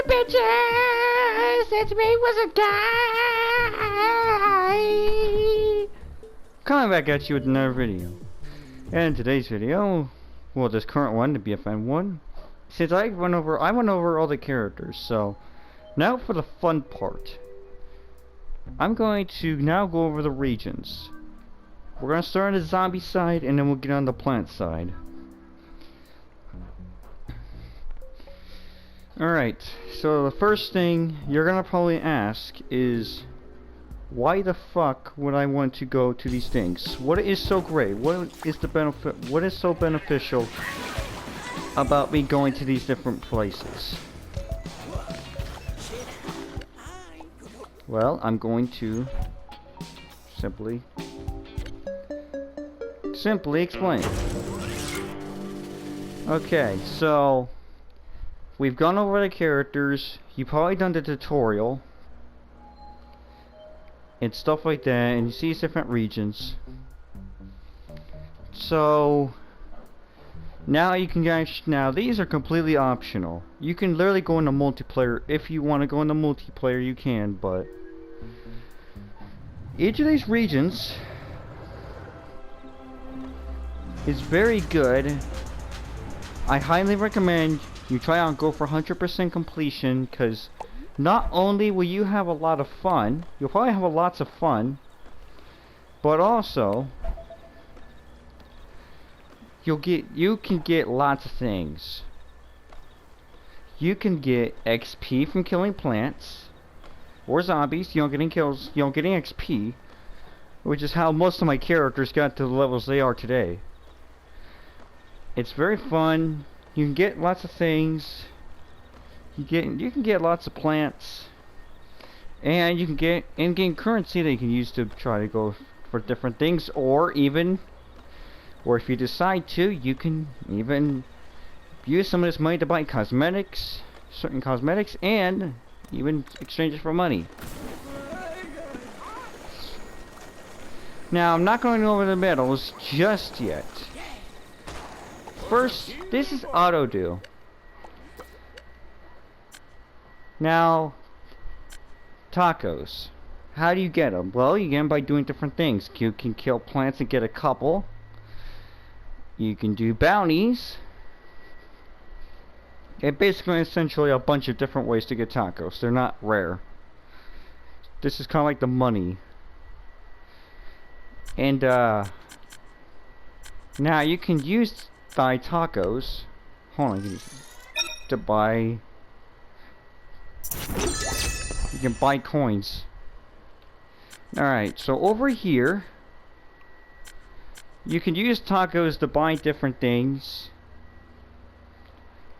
bitches! It's me, Wizard Guy! Coming back at you with another video. And in today's video, well, this current one, the BFN one, since I went over all the characters, so now for the fun part. I'm going to now go over the regions. We're going to start on the zombie side, and then we'll get on the plant side. Alright, so the first thing you're gonna probably ask is, why the fuck would I want to go to these things? What is so great? What is the benefit? What is so beneficial about me going to these different places? Well, I'm going to simply explain. Okay, so we've gone over the characters. You've probably done the tutorial and stuff like that, and you see different regions. So now you can now these are completely optional. You can literally go into multiplayer if you want to go into multiplayer. You can, but each of these regions is very good. I highly recommend you try out and go for 100% completion, because not only will you have a lot of fun, you'll probably have lots of fun, but also you can get lots of things. You can get XP from killing plants or zombies. You don't get any kills, you don't get any XP, which is how most of my characters got to the levels they are today. It's very fun. You can get lots of things. You can get lots of plants, and you can get in-game currency that you can use to try to go for different things, or if you decide to, you can even use some of this money to buy cosmetics, certain cosmetics, and even exchange it for money. Now, I'm not going over the medals just yet. First, this is auto do. Now, tacos. How do you get them? Well, you get them by doing different things. You can kill plants and get a couple. You can do bounties. And basically, essentially, a bunch of different ways to get tacos. They're not rare. This is kind of like the money. And, now you can buy tacos. Hold on, to buy. You can buy coins. Alright, so over here, you can use tacos to buy different things.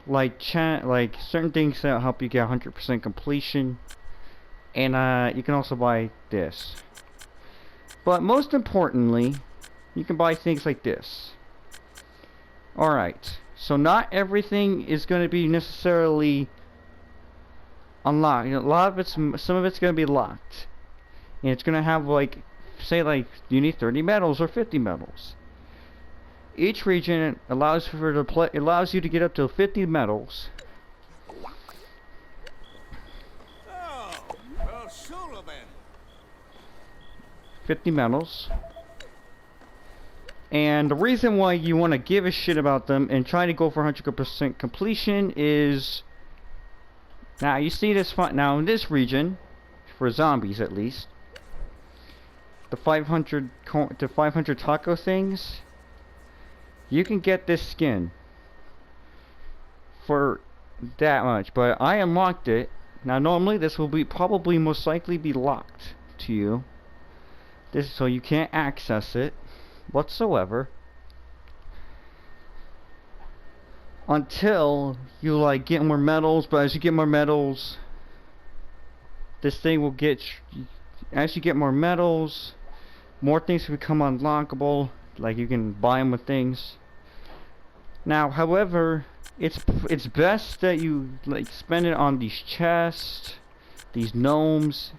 Like certain things that help you get 100% completion. And you can also buy this. But most importantly, you can buy things like this. Alright, so not everything is going to be necessarily unlocked. Some of it's going to be locked, and it's going to have say you need 30 medals or 50 medals. Each region allows you to get up to 50 medals. Oh, well, 50 medals. And the reason why you want to give a shit about them and try to go for 100% completion is, now you see this now in this region, for zombies at least, the 500 taco things, you can get this skin for that much, but I unlocked it. Now normally this will probably most likely be locked to you, so you can't access it whatsoever until you get more medals. But as you get more medals, this thing will as you get more medals, more things become unlockable, like you can buy them with things. Now, however, it's best that you spend it on these chests, these gnomes,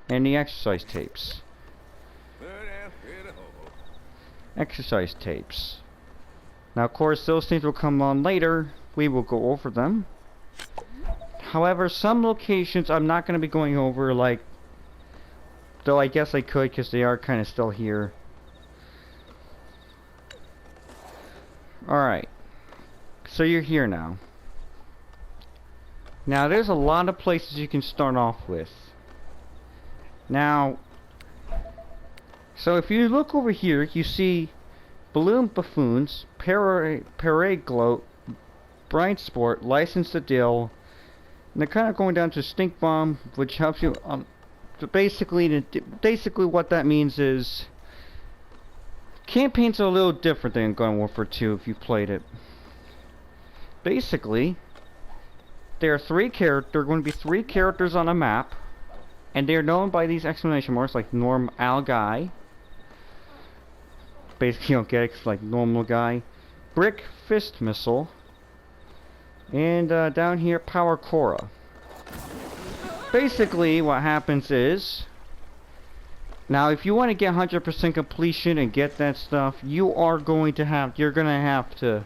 and the exercise tapes. Exercise tapes. Now, of course, those things will come on later. We will go over them. However, some locations I'm not going to be going over, like, though I guess I could because they are kind of still here. Alright, so you're here now. Now there's a lot of places you can start off with. Now, so if you look over here, you see Balloon Buffoons, Parade Gloat, Bright Sport, License to Deal, and they're kind of going down to Stink Bomb, which helps you, so basically what that means is, campaigns are a little different than Garden Warfare 2 if you played it. Basically, there are going to be three characters on a map, and they're known by these exclamation marks like Norm Al Guy. Basically, you don't get it, it's like normal guy. Brick Fist Missile. And down here, Power Cora. Basically, what happens is, now if you want to get 100% completion and get that stuff, you're going to have to,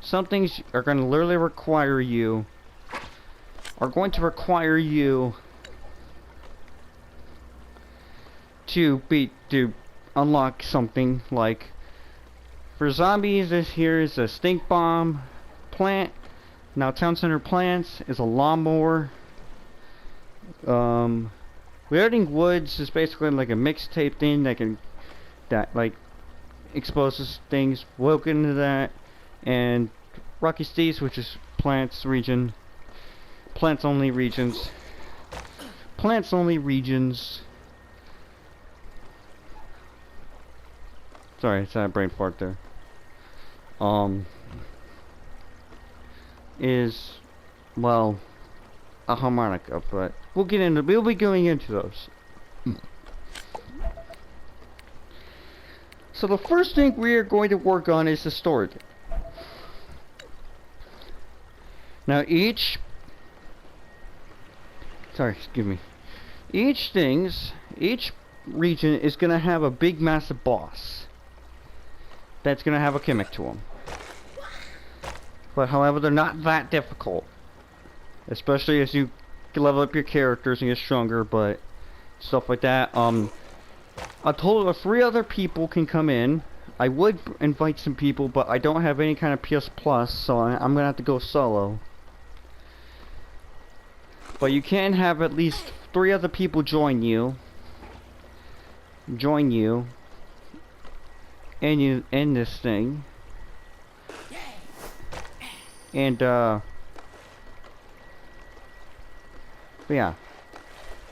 some things are going to literally require you, to unlock something like, for zombies, this here is a stink bomb plant. Now town center plants is a lawnmower. Weirding woods is basically like a mixtape thing that like exposes things. Welcome to that. And Rocky Steves, which is plants only regions. Sorry, it's a brain fart there. Is, well, a harmonica, but we'll be going into those. So the first thing we are going to work on is the storage. Now each region is going to have a big massive boss that's going to have a gimmick to them. But however, they're not that difficult, especially as you level up your characters and get stronger, but stuff like that. A total of 3 other people can come in. I would invite some people, but I don't have any kind of PS Plus, so I'm gonna have to go solo. But you can have at least 3 other people join you in this thing. And yeah.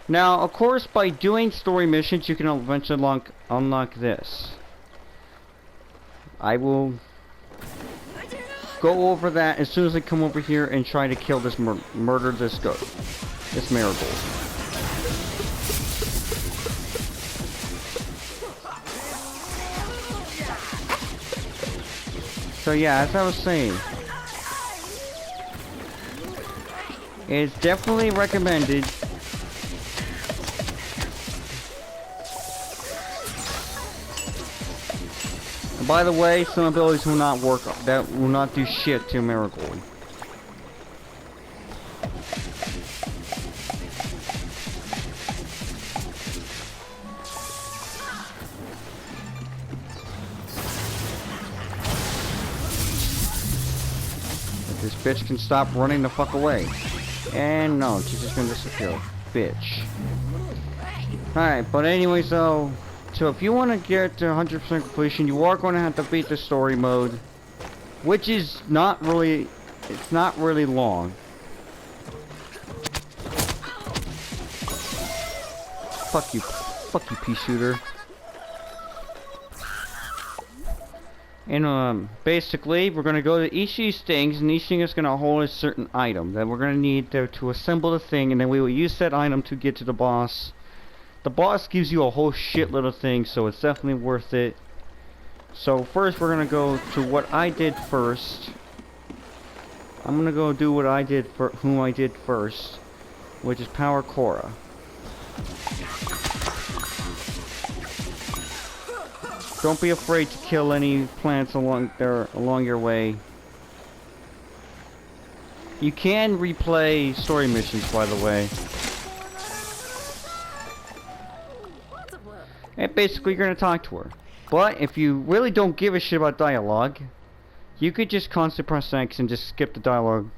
Now, of course, by doing story missions, you can eventually unlock this. I will go over that as soon as I come over here and try to kill this murder this marigold. So yeah, as I was saying, it's definitely recommended. And by the way, some abilities will not work. That will not do shit to Marigold. This bitch can stop running the fuck away. And no, she's just gonna disappear. Bitch. Alright, but anyways though, so if you want to get to 100% completion, you are going to have to beat the story mode, which is not really, it's not really long. Fuck you pea shooter. And basically, we're going to go to each of these things, and each thing is going to hold a certain item that we're going to need to assemble the thing, and then we will use that item to get to the boss. The boss gives you a whole shitload of things, so it's definitely worth it. So first, we're going to go to what I did first. I'm going to go do what I did whom I did first, which is Power Cora. Don't be afraid to kill any plants along your way. You can replay story missions, by the way. And basically, you're gonna talk to her. But if you really don't give a shit about dialogue, you could just constantly press X and just skip the dialogue.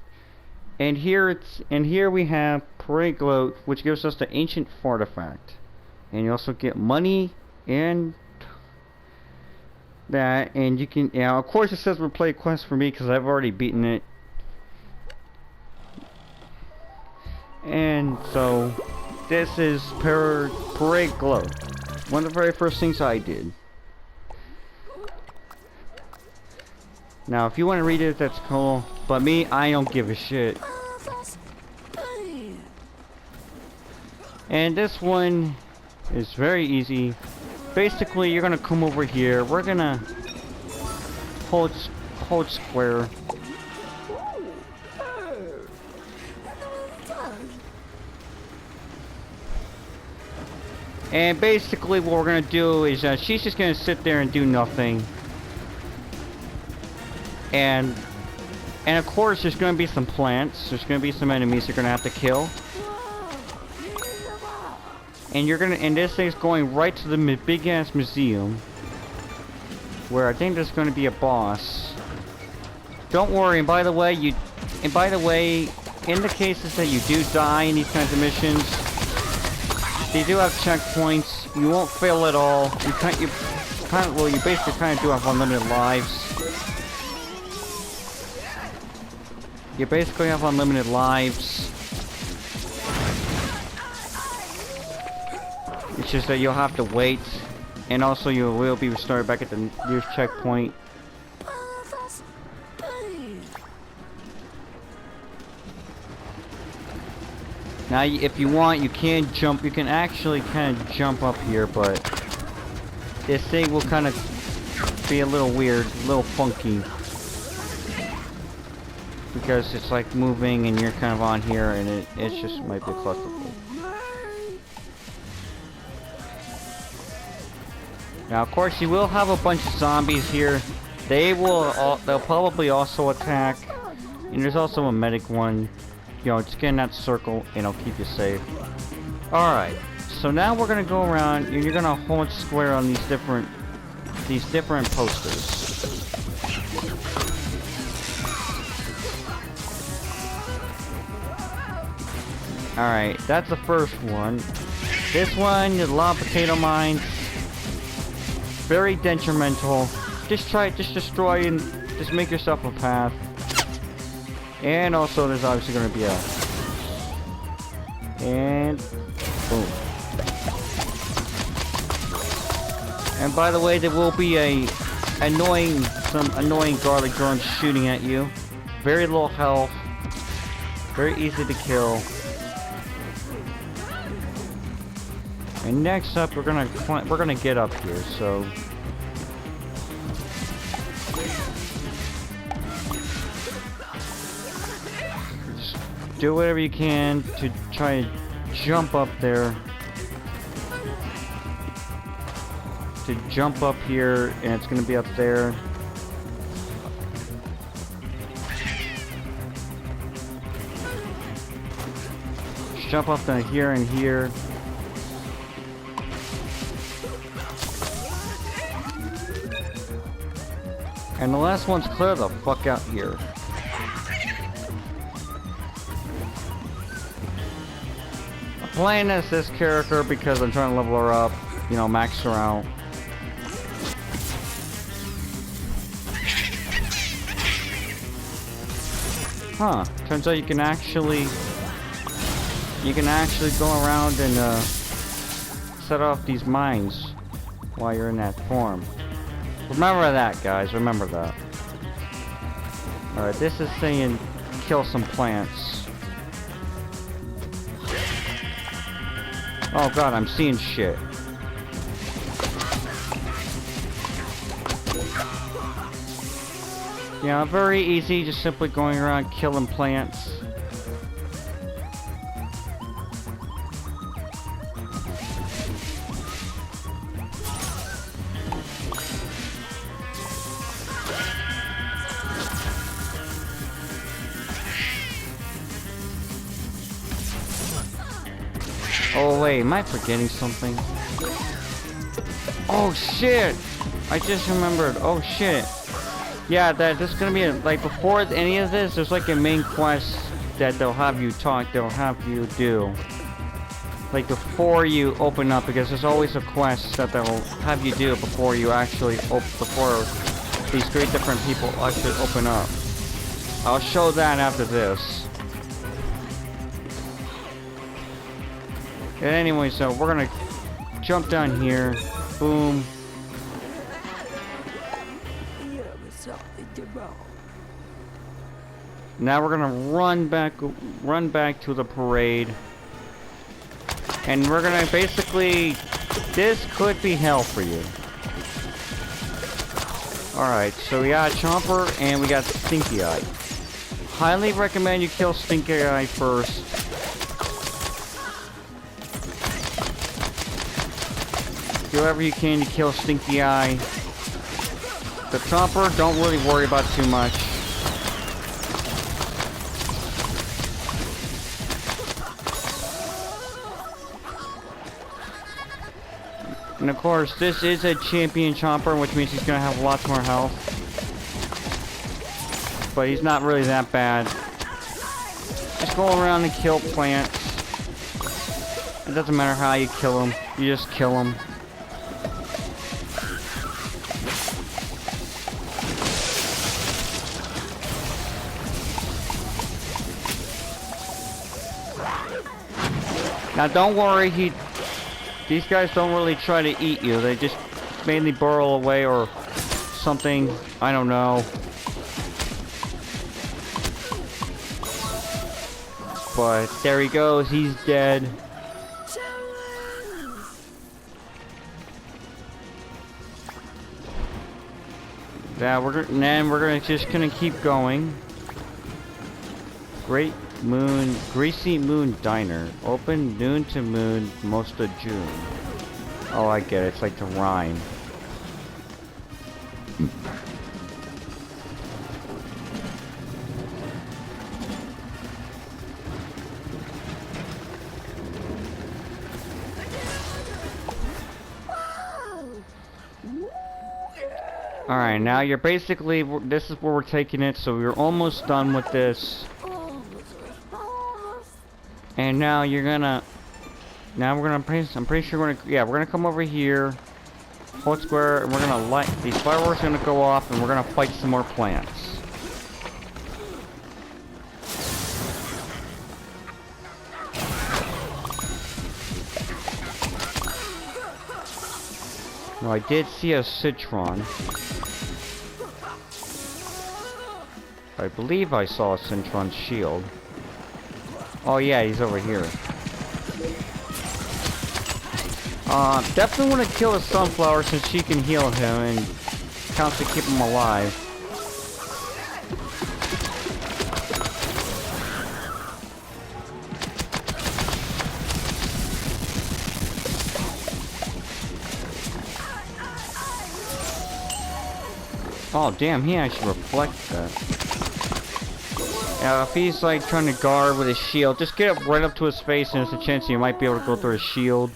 And here we have Parade Gloat, which gives us the ancient artifact. And you also get money and that, and you can, yeah, of course it says replay quest for me because I've already beaten it. And so this is Parade Gloat, one of the very first things I did. Now if you want to read it, that's cool, but me, I don't give a shit. And this one is very easy. Basically, you're gonna come over here. We're gonna hold square. And basically, what we're gonna do is she's just gonna sit there and do nothing. And of course, there's gonna be some plants. There's gonna be some enemies you're gonna have to kill. And this thing's going right to the big ass museum, where I think there's going to be a boss. Don't worry. And by the way, in the cases that you do die in these kinds of missions, they do have checkpoints. You won't fail at all. You basically kind of do have unlimited lives. You basically have unlimited lives. It's just that you'll have to wait, and also you will be restored back at the nearest checkpoint. Now, if you want, you can jump. You can actually kind of jump up here, but this thing will kind of be a little weird, a little funky, because it's like moving, and you're kind of on here, and it just might be a clusterfuck. Now, of course, you will have a bunch of zombies here. They'll probably also attack. And there's also a medic one. You know, just get in that circle and it'll keep you safe. Alright, so now we're gonna go around and you're gonna hold square on these different posters. Alright, that's the first one. This one, the lava potato mines. Very detrimental. Just destroy and just make yourself a path. And also there's obviously going to be and boom. And by the way, there will be some annoying garlic drones shooting at you. Very low health. Very easy to kill. And next up, we're gonna get up here. So just do whatever you can to try to jump up there. To jump up here, and it's gonna be up there. Just jump up to here and here. And the last one's clear the fuck out here. I'm playing as this character because I'm trying to level her up, you know, max her out. Huh, turns out you can actually go around and set off these mines while you're in that form. Remember that, guys. Remember that. Alright, this is saying kill some plants. Oh god, I'm seeing shit. Yeah, very easy, just simply going around killing plants. Oh wait, am I forgetting something? Oh shit! I just remembered. Oh shit. Yeah, this is gonna be like before any of this, there's like a main quest that they'll have you do. Like before you open up, because there's always a quest that they'll have you do before you actually before these 3 different people actually open up. I'll show that after this. And anyway, so we're gonna jump down here. Boom. Now we're gonna run back to the parade. And we're gonna basically, this could be hell for you. Alright, so we got Chomper and we got Stinky Eye. Highly recommend you kill Stinky Eye first. Do whatever you can to kill Stinky Eye. The Chomper, don't really worry about too much. And of course, this is a champion Chomper, which means he's gonna have lots more health. But he's not really that bad. Just go around and kill plants. It doesn't matter how you kill them, you just kill them. Now don't worry, these guys don't really try to eat you. They just mainly burrow away or something. I don't know. But there he goes. He's dead. Yeah, we're just gonna keep going. Greasy Moon Diner. Open noon to moon, most of June. Oh, I get it. It's like the rhyme. Alright, now you're basically, this is where we're taking it, so we're almost done with this. And now you're gonna, I'm pretty sure we're gonna come over here, hold square, and we're gonna light, these fireworks are gonna go off, and we're gonna fight some more plants. Now I did see a citron. I believe I saw a citron's shield. Oh yeah, he's over here. Definitely want to kill the sunflower since she can heal him and constantly keep him alive. Oh damn, he actually reflects that. If he's like trying to guard with his shield, just get up right up to his face and there's a chance you might be able to go through his shield.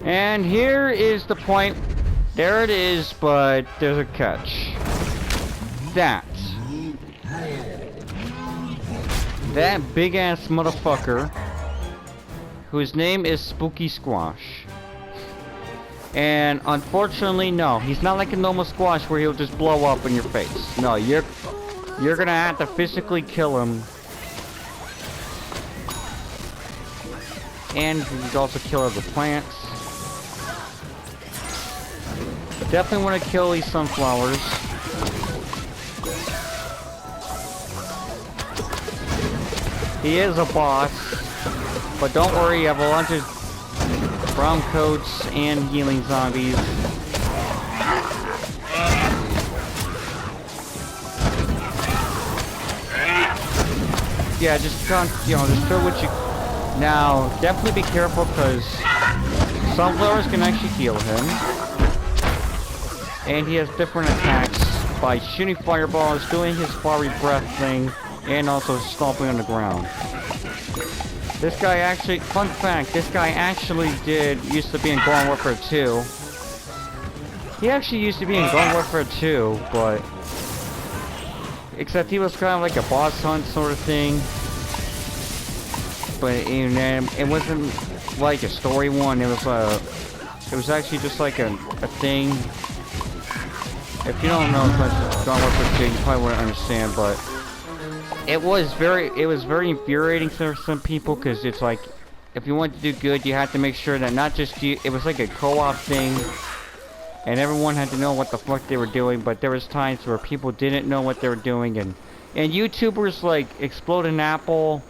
And here is the point. There it is, but there's a catch. That big ass motherfucker, whose name is Spooky Squash. And unfortunately, no, he's not like a normal squash where he'll just blow up in your face. No, you're gonna have to physically kill him. And you can also kill other plants. Definitely want to kill these sunflowers. He is a boss, but don't worry, you have a bunch of brown coats and healing zombies. yeah, just just throw what you. Now, definitely be careful because sunflowers can actually heal him, and he has different attacks by shooting fireballs, doing his fiery breath thing, and also stomping on the ground. This guy actually, fun fact, this guy actually used to be in Garden Warfare 2. He actually used to be in Garden Warfare 2, but except he was kind of like a boss hunt sort of thing. But it wasn't like a story one. It was actually just like a thing. If you don't know much about Garden Warfare 2, you probably wouldn't understand. But it was very infuriating for some people because it's like if you want to do good, you have to make sure that not just you. It was like a co-op thing. And everyone had to know what the fuck they were doing, but there was times where people didn't know what they were doing, and YouTubers like Exploding Apple,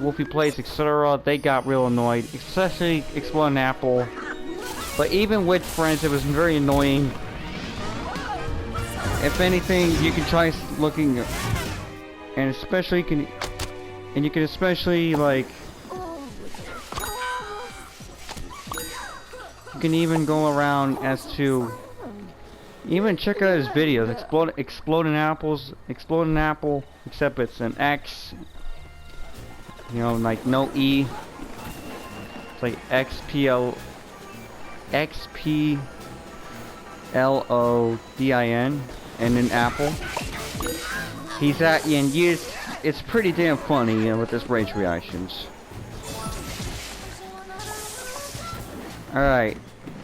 Wolfie Plays, etc., they got real annoyed, especially Exploding Apple. But even with friends, it was very annoying. If anything, you can try looking, and especially you can especially like. You can even go around as to even check out his videos. Exploding Apple, except it's an X. You know, like no E. It's like XPLODIN and then Apple. He's at and it's pretty damn funny with his rage reactions. Alright,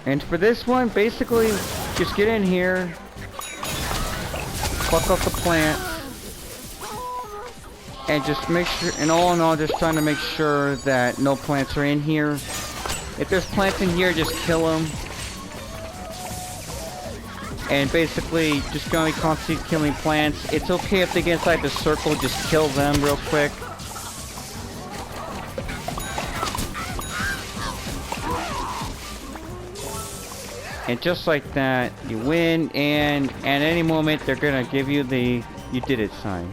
and for this one, basically, just get in here, fuck up the plant, and just make sure, and all in all, just trying to make sure that no plants are in here. If there's plants in here, just kill them. And basically, just gonna be constantly killing plants. It's okay if they get inside the circle, just kill them real quick. And just like that, you win, and at any moment, they're gonna give you the "you did it" sign.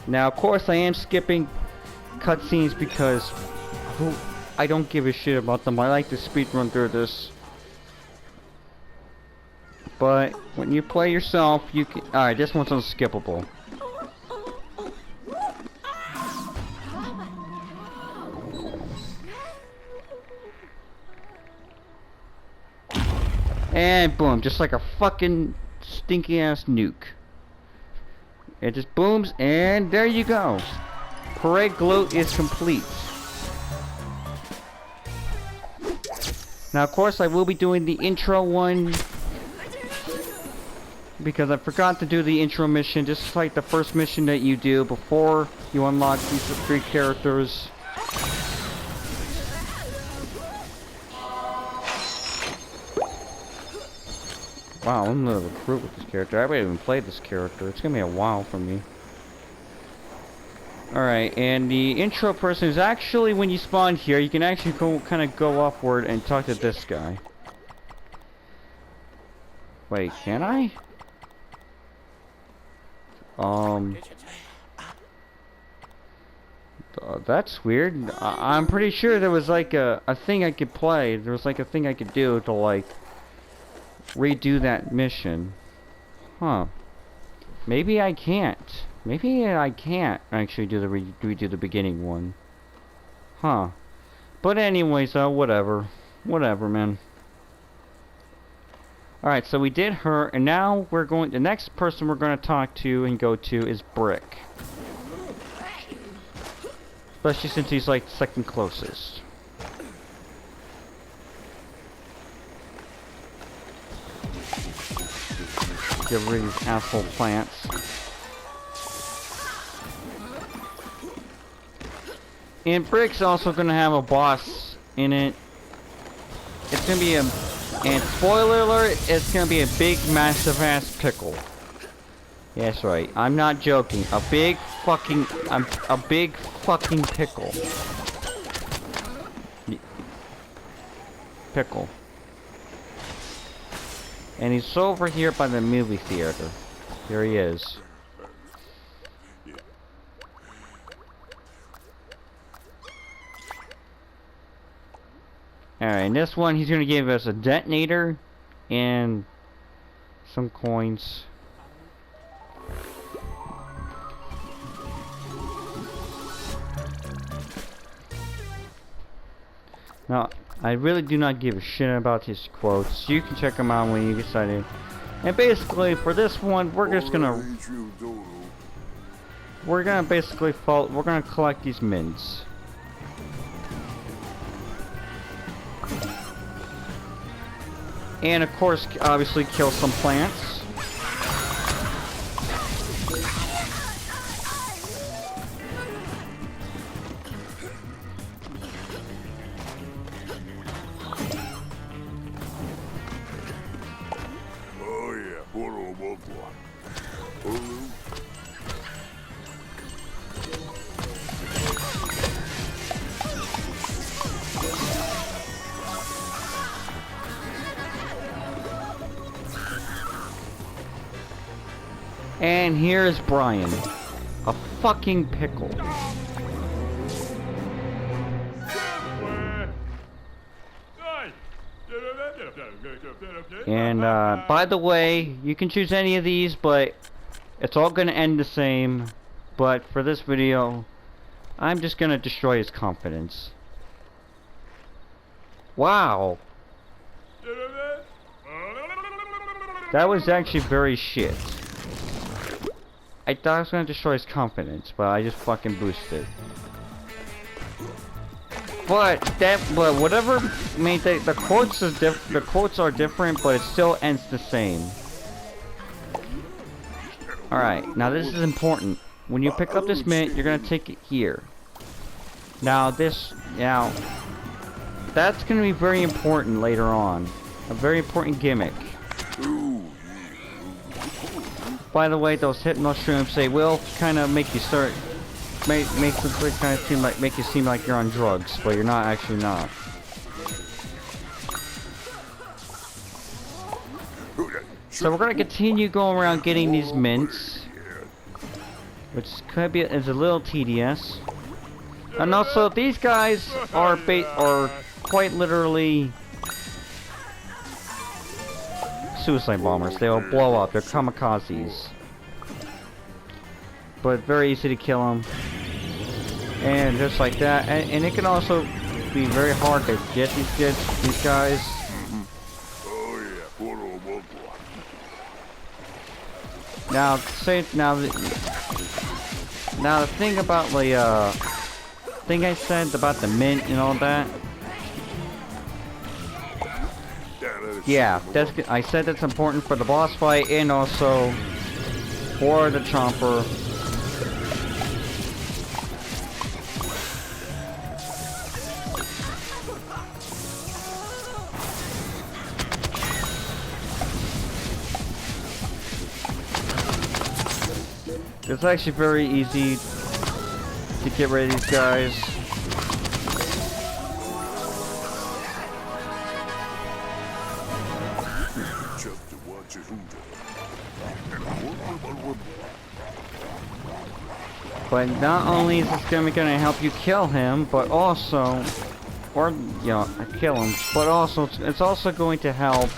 Now, of course, I am skipping cutscenes because I don't give a shit about them. I like to speedrun through this. But when you play yourself, you can. Alright, this one's unskippable. And boom, just like a fucking stinky ass nuke. It just booms, and there you go. Parade gloat is complete. Now, of course, I will be doing the intro one because I forgot to do the intro mission, just like the first mission that you do before you unlock these 3 characters. Wow, I'm gonna recruit with this character. I haven't even played this character. It's gonna be a while for me. Alright, and the intro person is actually, when you spawn here, you can actually kind of go upward and talk to this guy. Wait, can I? That's weird. I'm pretty sure there was like a thing I could play. There was like a thing I could do to like redo that mission. Huh. Maybe I can't. Maybe I can't actually do the redo the beginning one. Huh. But anyways, whatever. Whatever, man. Alright, so we did her, and now we're going... The next person we're going to talk to and go to is Brick. Especially since he's like second closest. Get rid of these asshole plants. And Brick's also gonna have a boss in it. It's gonna be a... And spoiler alert, it's gonna be a big, massive ass pickle. Yes, right. I'm not joking. A big fucking pickle. Pickle. And he's over here by the movie theater. Here he is. Alright, in this one, he's gonna give us a detonator and some coins. Now, I really do not give a shit about his quotes. You can check them out when you decide. And basically, for this one, we're gonna basically we're gonna collect these mints. And of course, obviously kill some plants. And here's Brian. A fucking pickle. And by the way, you can choose any of these, but it's all gonna end the same. But for this video, I'm just gonna destroy his confidence. Wow. That was actually very shit. I thought I was gonna destroy his confidence, but I just fucking boosted. But whatever. I mean, the quotes is the quotes are different, but it still ends the same. All right, now this is important. When you pick up this mint, you're gonna take it here. Now that's gonna be very important later on. A very important gimmick. By the way, those hypno shrooms, they will kind of make you start, make you seem like you're on drugs, but you're not actually not. So we're gonna continue going around getting these mints, which could be is a little tedious. And also, these guys are quite literally suicide bombers. They will blow up. They're kamikazes. But very easy to kill them. And just like that. And it can also be very hard to get these guys. Now, now the thing about the thing I said about the mint and all that. Yeah, I said that's important for the boss fight and also for the chomper. It's actually very easy to get rid of these guys. But not only is this gonna help you kill him, but also, or kill him, but also it's also going to help.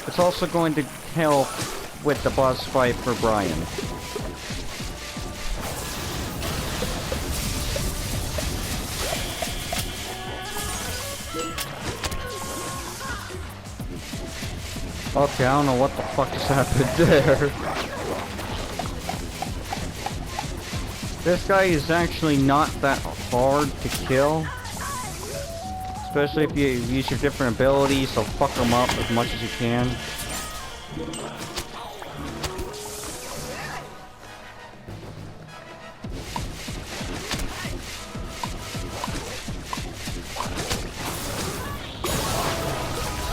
It's also going to help with the boss fight for Brian. Okay, I don't know what the fuck just happened there. This guy is actually not that hard to kill. Especially if you use your different abilities, so fuck him up as much as you can.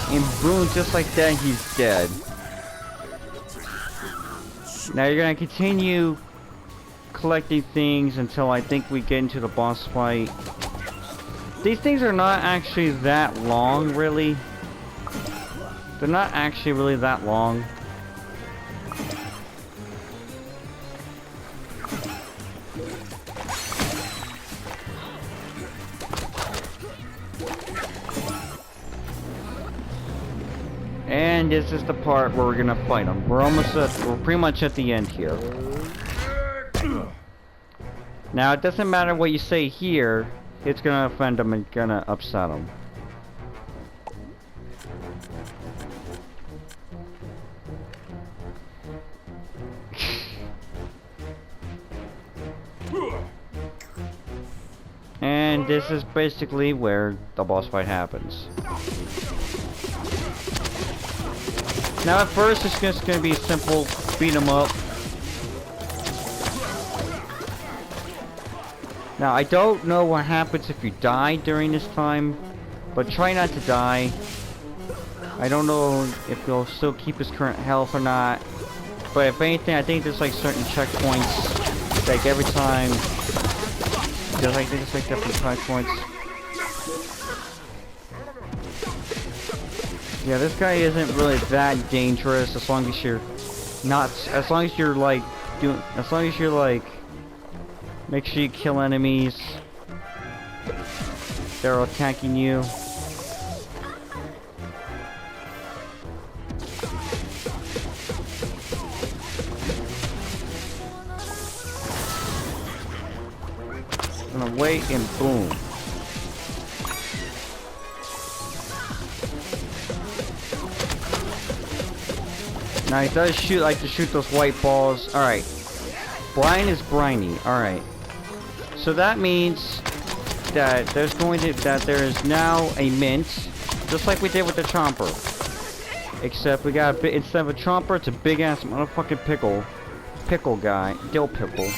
And boom, just like that, he's dead. Now you're gonna continue collecting things until I think we get into the boss fight. These things are not actually that long, really. They're not actually really that long. And this is the part where we're gonna fight him. We're pretty much at the end here. Now, it doesn't matter what you say here, it's gonna offend him and gonna upset him. And this is basically where the boss fight happens. Now at first it's just gonna be simple, beat 'em up. Now I don't know what happens if you die during this time, but try not to die. I don't know if he'll still keep his current health or not, but if anything I think there's like certain checkpoints, like every time. Because I think it's like different checkpoints. Yeah, this guy isn't really that dangerous as long as you're not, as long as you're like make sure you kill enemies that are attacking you. Gonna wait and boom. Now he does like to shoot those white balls. Alright. Brine is briny. Alright. So that means that there is now a mint, just like we did with the chomper. Except we got instead of a chomper, it's a big ass motherfucking pickle guy, dill pickle.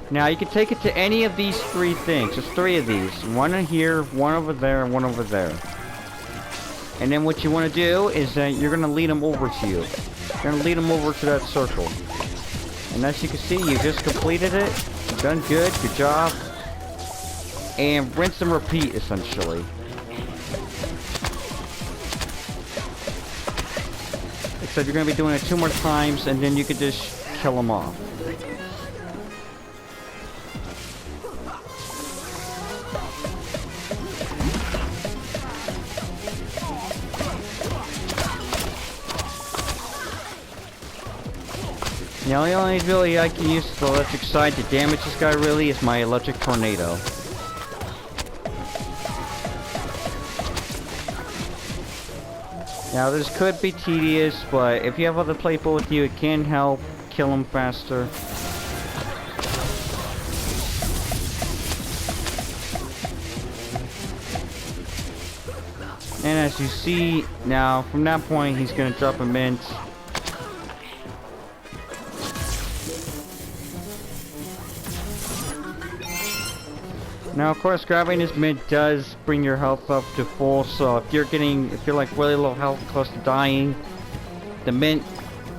Now you can take it to any of these three things. There's three of these. One in here, one over there, and one over there. And then what you want to do is that you're going to lead them over to you. You're going to lead them over to that circle. And as you can see, you just completed it. You've done good. Good job. And rinse and repeat, essentially. Except you're going to be doing it 2 more times, and then you can just kill them off. Now the only ability I can use the electric side to damage this guy really is my electric tornado. Now this could be tedious, but if you have other people with you, it can help kill them faster. And as you see now, from that point he's gonna drop a mint. Now, of course, grabbing this mint does bring your health up to full, so if you're like really low health, close to dying, the mint,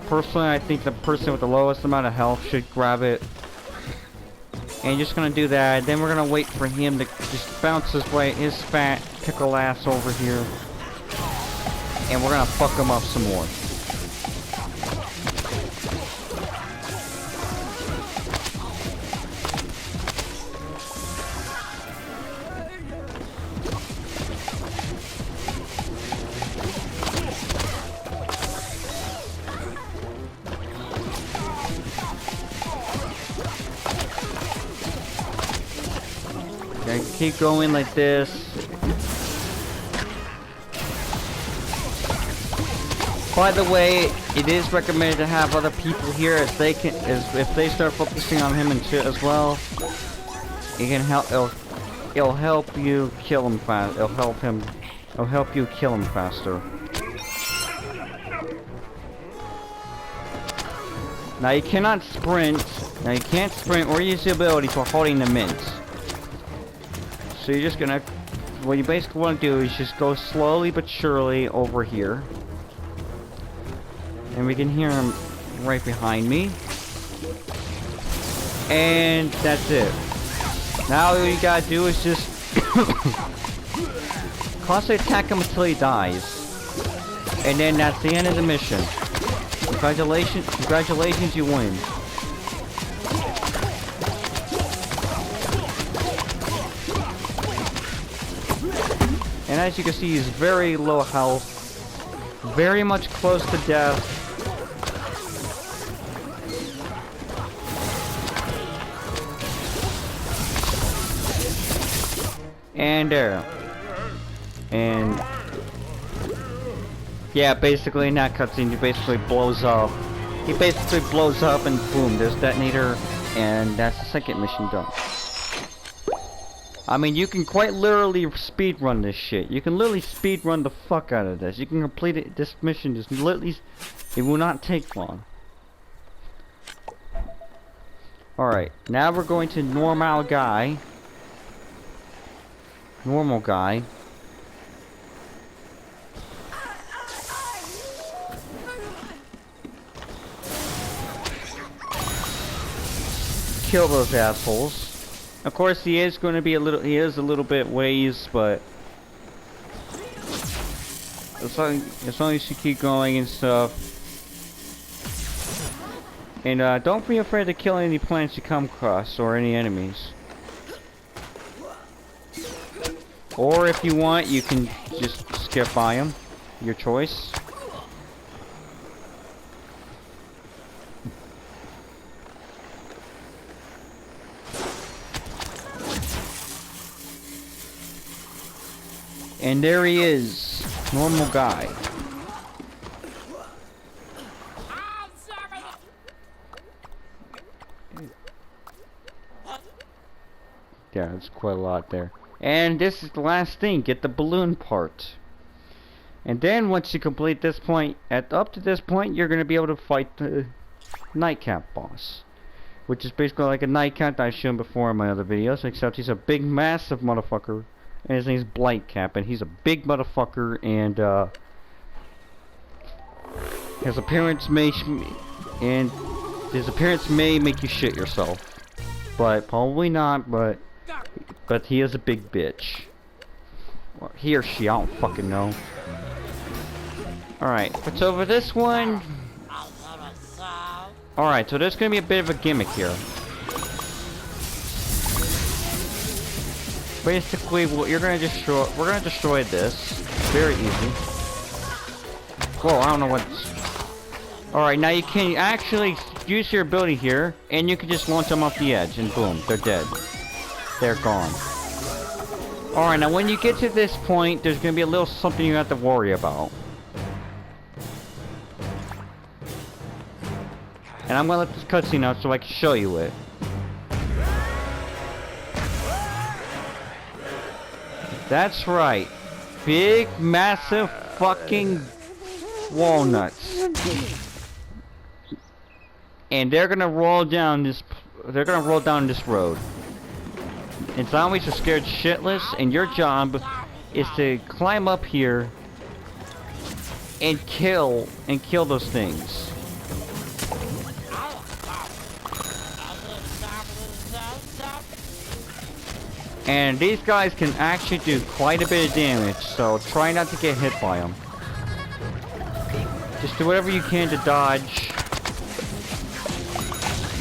personally, I think the person with the lowest amount of health should grab it. And you're just gonna do that, then we're gonna wait for him to just bounce his fat pickle ass over here. And we're gonna fuck him up some more. Keep going like this. By the way, it is recommended to have other people here, as if they start focusing on him and shit as well. It can help. It'll help you kill him fast. It'll help you kill him faster. Now you cannot sprint. Now you can't sprint or use the ability for holding the mint. So you're just gonna, what you basically want to do is just go slowly but surely over here. And we can hear him right behind me. And that's it. Now all you gotta do is just constantly attack him until he dies. And then that's the end of the mission. Congratulations, you win. And as you can see, he's very low health. very much close to death. And there. And yeah, basically in that cutscene he basically blows up. He basically blows up and boom, there's detonator, and that's the second mission done. I mean, you can quite literally speed run this shit. You can literally speed run the fuck out of this. You can complete it. This mission is literally, it will not take long. Alright, now we're going to normal guy. Normal guy. Kill those assholes. Of course, he is going to be a little bit ways, but as long as you keep going and stuff. And don't be afraid to kill any plants you come across or any enemies. Or if you want, you can just skip by them. Your choice. And there he is, normal guy. Yeah, that's quite a lot there. And this is the last thing, get the balloon part. And then once you complete this point, up to this point, you're going to be able to fight the nightcap boss. Which is basically like a nightcap that I've shown before in my other videos, except he's a big, massive motherfucker. And his name's Blightcap, and he's a big motherfucker, and his appearance may make you shit yourself, but probably not. But he is a big bitch, or he or she, I don't fucking know. All right, so for this one, all right, so there's gonna be a bit of a gimmick here. Basically, what you're gonna destroy, we're gonna destroy this. Very easy. Whoa, I don't know what's... Alright, now you can actually use your ability here, and you can just launch them off the edge, and boom, they're dead. They're gone. Alright, now when you get to this point, there's gonna be a little something you have to worry about. And I'm gonna let this cutscene out so I can show you it. That's right. Big, massive fucking walnuts. And they're gonna roll down this road. And zombies are scared shitless, and your job is to climb up here and kill those things. And these guys can actually do quite a bit of damage, so try not to get hit by them. Just do whatever you can to dodge.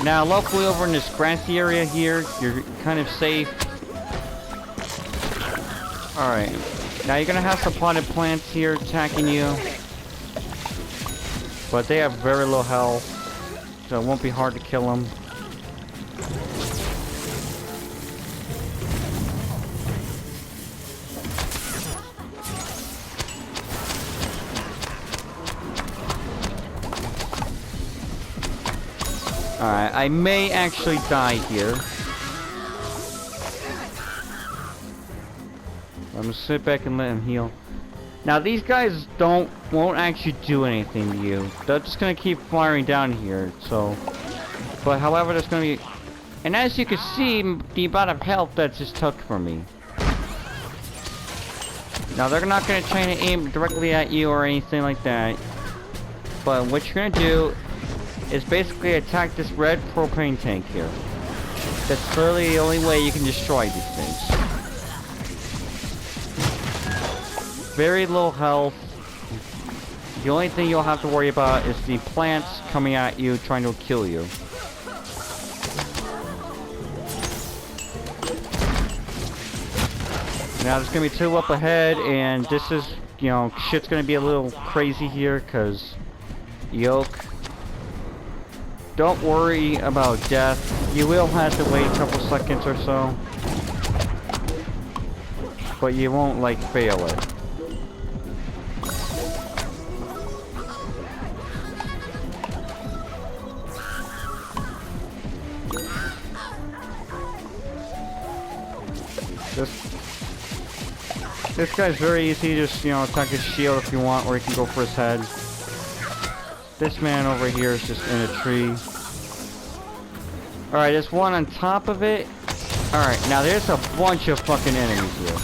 Now, luckily over in this grassy area here, you're kind of safe. Alright. Now you're gonna have some potted plants here attacking you. But they have very low health, so it won't be hard to kill them. Alright, I may actually die here. I'm gonna sit back and let him heal. Now these guys won't actually do anything to you. They're just gonna keep firing down here, so... But however, there's gonna be... And as you can see, the amount of health that just took from me. Now they're not gonna try to aim directly at you or anything like that. But what you're gonna do is basically attack this red propane tank here. That's literally the only way you can destroy these things. Very low health. The only thing you'll have to worry about is the plants coming at you, trying to kill you. Now there's gonna be two up ahead, and this is, you know, shit's gonna be a little crazy here, cause yoke. Don't worry about death. You will have to wait a couple seconds or so, but you won't like fail it. This guy's very easy, just, you know, attack his shield if you want, or you can go for his head. This man over here is just in a tree. Alright, there's one on top of it. Alright, now there's a bunch of fucking enemies here.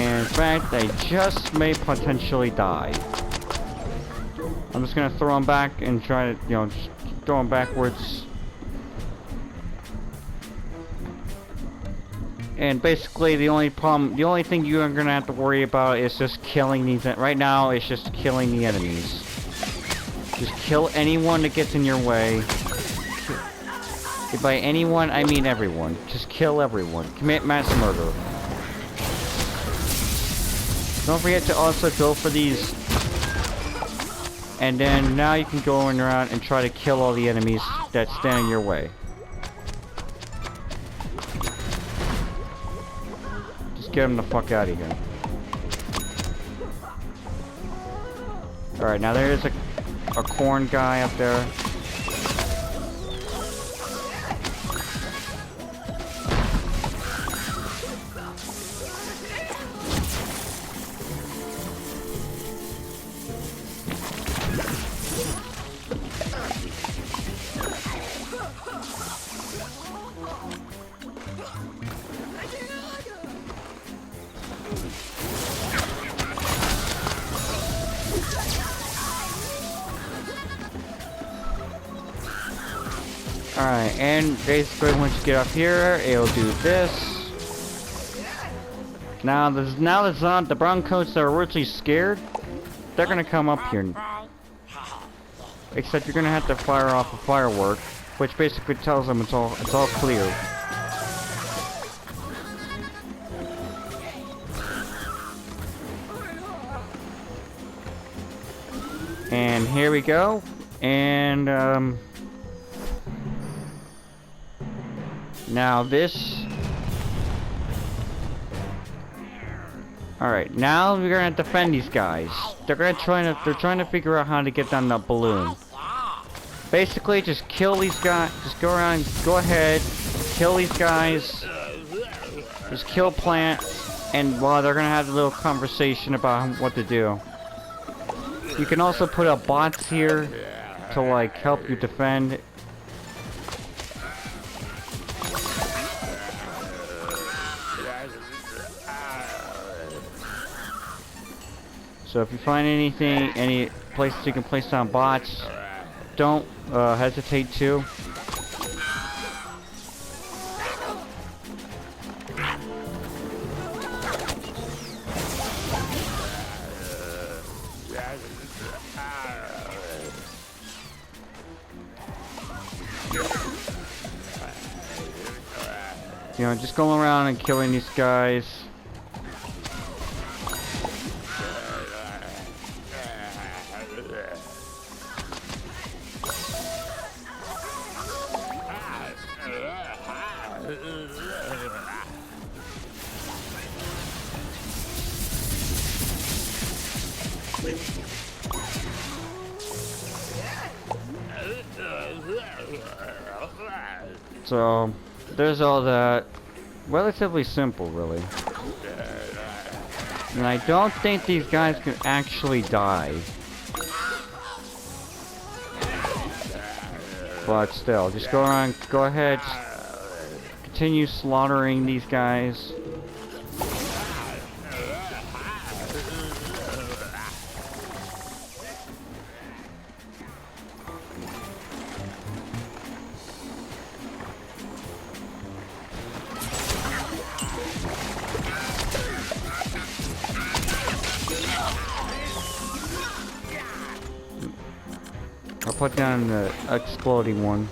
And in fact, they just may potentially die. I'm just gonna throw them back and try to, you know, just throw them backwards. And basically the only thing you're gonna have to worry about is just killing these. Right now, it's just killing the enemies. Just kill anyone that gets in your way. By anyone, I mean everyone. Just kill everyone. Commit mass murder. Don't forget to also go for these. And then now you can go around and try to kill all the enemies that stand in your way. Just get them the fuck out of here. Alright, now there is a corn guy up there. Alright, and basically once you get up here, it'll do this. Now the brown coats that are originally scared, they're gonna come up here. Except you're gonna have to fire off a firework, which basically tells them it's all clear. And here we go. And now this. Alright, now we're gonna defend these guys. They're trying to figure out how to get down the balloon. Basically, just kill these guys. Just go around, go ahead, kill these guys. Just kill Plant, and well, they're gonna have a little conversation about what to do. You can also put up bots here to like help you defend. So if you find anything, any places you can place down bots, don't hesitate to. You know, just going around and killing these guys. So, there's all that. Relatively simple, really. And I don't think these guys can actually die. But still, just go around, go ahead, continue slaughtering these guys. put down the exploding one.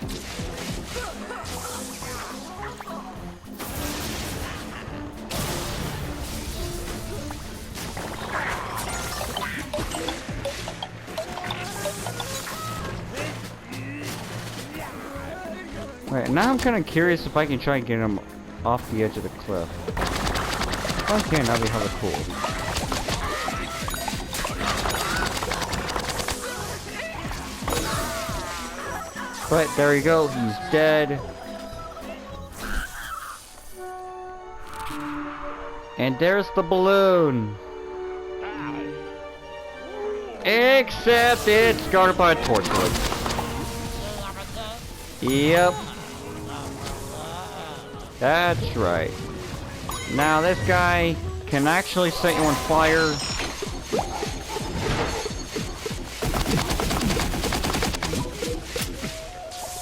Right, now I'm kind of curious if I can try and get him off the edge of the cliff. If I can, that'd be hella cool. But there you go, he's dead. And there's the balloon. Except it's guarded by a Torchwood. Yep. That's right. Now this guy can actually set you on fire.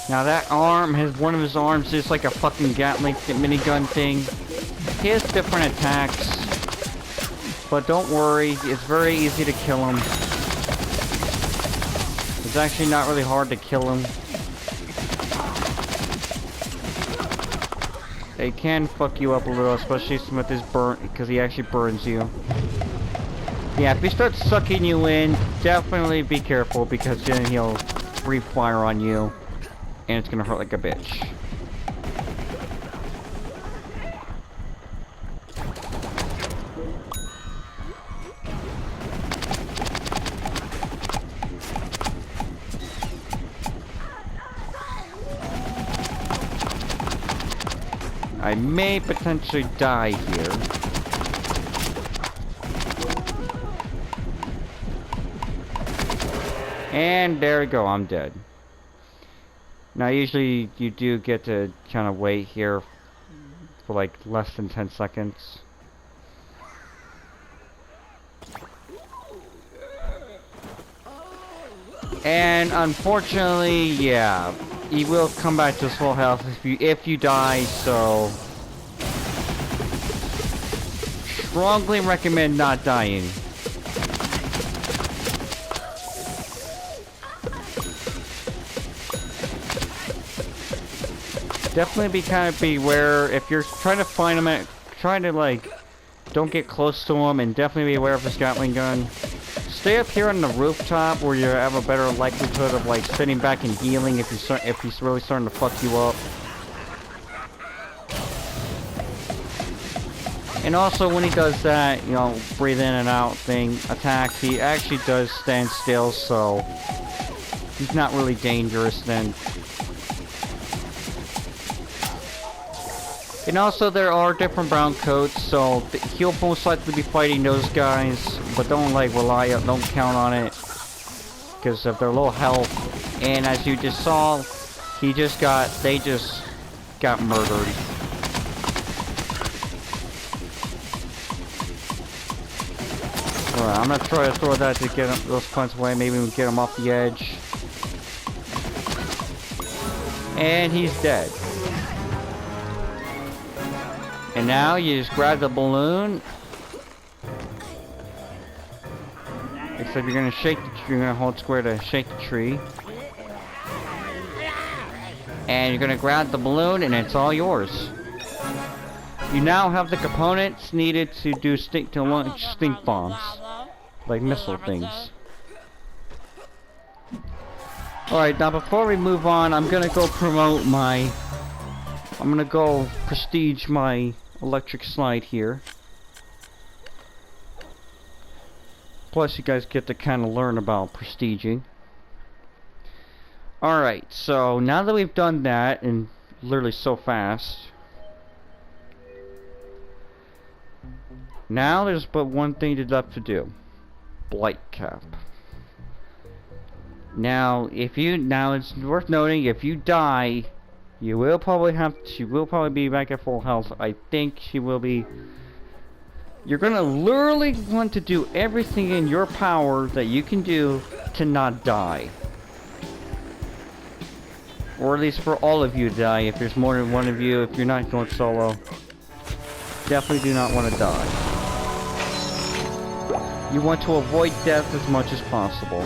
Now that arm, one of his arms is like a fucking Gatling minigun thing. He has different attacks. But don't worry, it's very easy to kill him. It's actually not really hard to kill him. They can fuck you up a little, especially with his burn, because he actually burns you. Yeah, if he starts sucking you in, definitely be careful, because then he'll refire on you, and it's gonna hurt like a bitch. I may potentially die here. And there we go, I'm dead. Now usually you do get to kind of wait here for like less than 10 seconds. And unfortunately, yeah, he will come back to his full health if you die, so strongly recommend not dying. Definitely beware if you're trying to find him trying to like don't get close to him, and definitely be aware of his Gatling gun. Stay up here on the rooftop where you have a better likelihood of like sitting back and healing if he's really starting to fuck you up. And also when he does that, you know, breathe in and out thing, attack, he actually does stand still, so he's not really dangerous then. And also there are different brown coats, so he'll most likely be fighting those guys, but don't like don't count on it, because of their low health. And as you just saw, they just got murdered. Alright, I'm gonna try to throw that to get those punts away, maybe we can get him off the edge. And he's dead. And now you just grab the balloon. Except you're gonna shake the tree. You're gonna hold square to shake the tree. And you're gonna grab the balloon, and it's all yours. You now have the components needed to launch stink bombs, like missile things. All right, now before we move on, I'm gonna go prestige my electric slide here. Plus you guys get to kind of learn about prestiging. Alright, so now that we've done that, and literally so fast, now there's but one thing left to do. Blight cap. Now it's worth noting, if you die, she will probably be back at full health. I think she will be. You're gonna literally want to do everything in your power that you can do to not die. Or at least for all of you to die, if there's more than one of you, if you're not going solo. Definitely do not want to die. You want to avoid death as much as possible.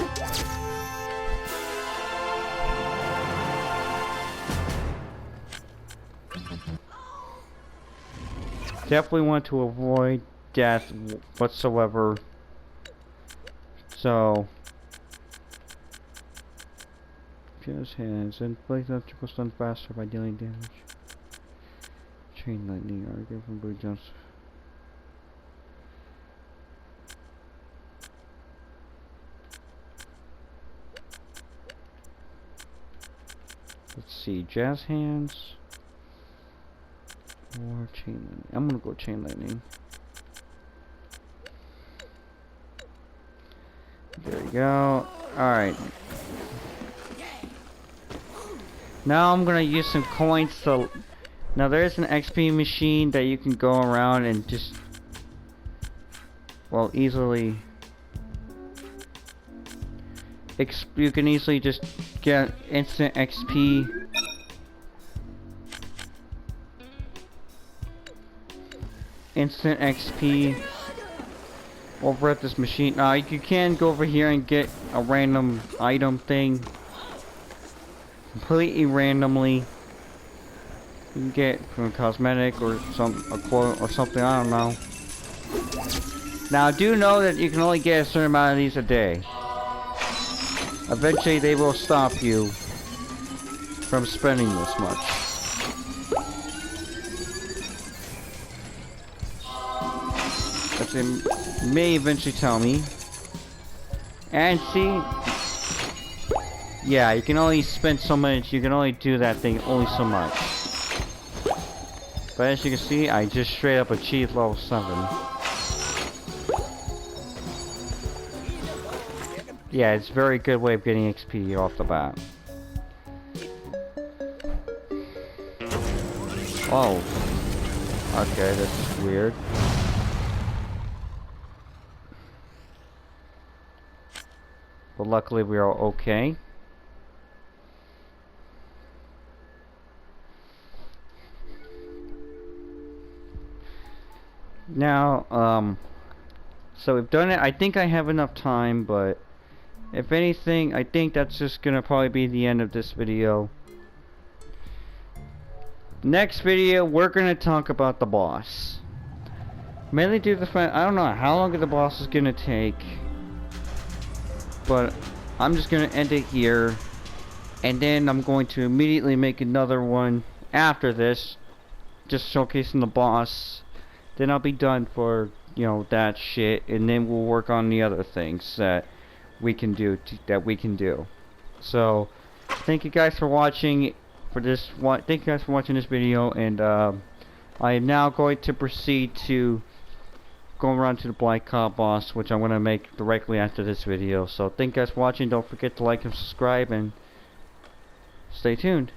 definitely want to avoid death whatsoever. So, just hands and place electrical stun faster by dealing damage. Chain lightning, argue from blue jumps. Let's see, jazz hands or chain lightning. I'm gonna go chain lightning. There we go. Alright. Now I'm gonna use some coins to... Now there's an XP machine that you can go around and just... Well, easily... You can easily just get instant XP. Instant XP over at this machine. You can go over here and get a random item thing. Completely randomly. You can get from a cosmetic or a quote or something, I don't know. Now do know that you can only get a certain amount of these a day. Eventually they will stop you from spending this much. But they may eventually tell me. And see, yeah, you can only spend so much, you can only do that thing only so much. But as you can see, I just straight up achieved level 7. Yeah, it's a very good way of getting XP off the bat. Oh. Okay, this is weird. But luckily we are okay. Now, so we've done it. I think I have enough time, but if anything, I think that's just gonna probably be the end of this video. Next video, we're gonna talk about the boss. Mainly due to the fact, I don't know how long the boss is gonna take, but I'm just gonna end it here, and then I'm going to immediately make another one after this, just showcasing the boss. Then I'll be done for, you know, that shit, and then we'll work on the other things that we can do. So, thank you guys for watching thank you guys for watching this video, and I am now going to proceed to go around to the Black Cop boss, which I'm going to make directly after this video. So, thank you guys for watching. Don't forget to like and subscribe, and stay tuned.